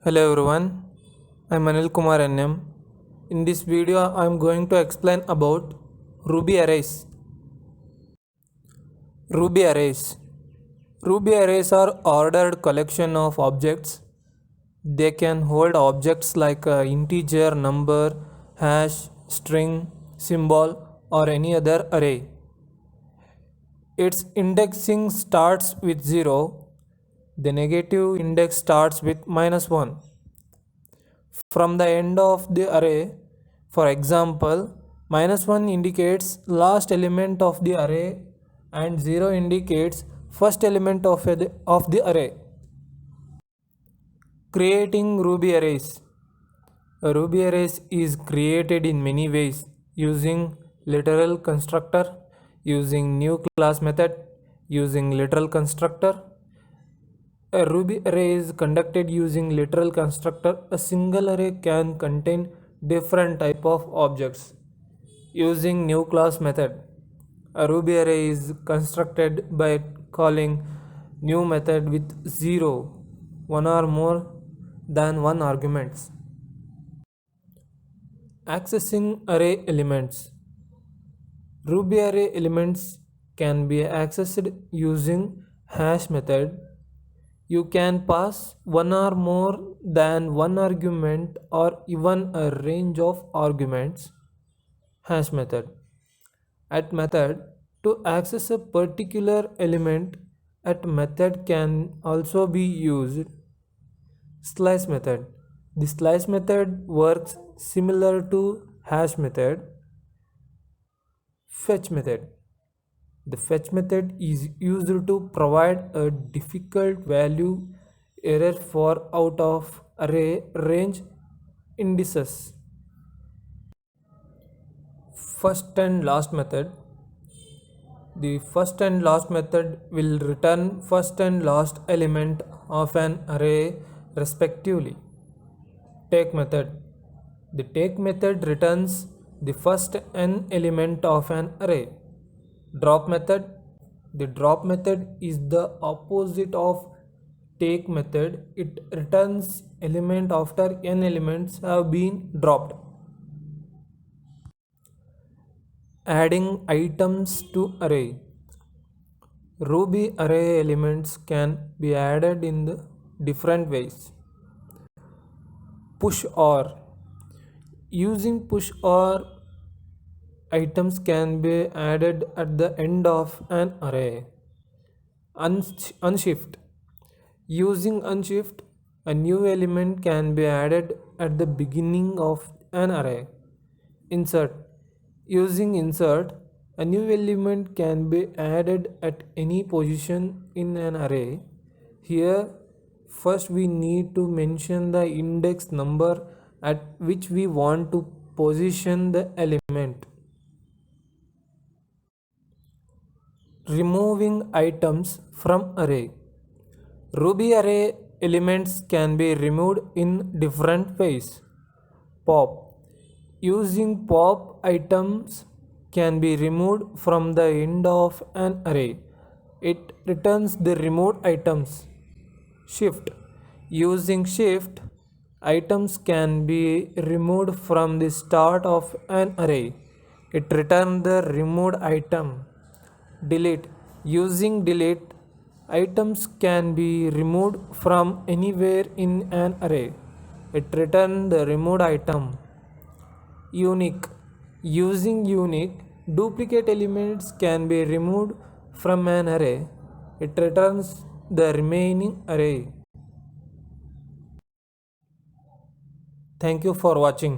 Hello everyone, I am Anil Kumar NM. In this video I am going to explain about Ruby arrays. Ruby arrays. Ruby arrays are ordered collection of objects. They can hold objects like a integer, number, hash, string, symbol or any other array. Its indexing starts with 0. The negative index starts with -1. From the end of the array, for example, -1 indicates last element of the array and 0 indicates first element of the array. Creating Ruby arrays. A Ruby arrays is created in many ways using literal constructor, using new class method, using literal constructor. A Ruby array is conducted using literal constructor. A single array can contain different type of objects. Using new class method, a Ruby array is constructed by calling new method with 0, one or more than one arguments. Accessing array elements. Ruby array elements can be accessed using hash method. You can pass one or more than one argument or even a range of arguments. Hash method. At method, to access a particular element, at method can also be used. Slice method. The slice method works similar to hash method. Fetch method. The fetch method is used to provide a difficult value error for out of array range indices. First and last method. The first and last method will return first and last element of an array respectively. Take method. The take method returns the first n element of an array. Drop method. The drop method is the opposite of take method. It returns element after n elements have been dropped. Adding items to array. Ruby array elements can be added in the different ways. Push OR. Using push OR, items can be added at the end of an array. Unshift. Using unshift, a new element can be added at the beginning of an array. Insert. Using insert, a new element can be added at any position in an array. Here, first we need to mention the index number at which we want to position the element. Removing items from array. Ruby array elements can be removed in different ways. Pop. Using pop, items can be removed from the end of an array. It returns the removed items. Shift. Using shift, items can be removed from the start of an array. It returns the removed item. Delete. Using delete, items can be removed from anywhere in an array. It returns the removed item. Unique. Using unique, duplicate elements can be removed from an array. It returns the remaining array. Thank you for watching.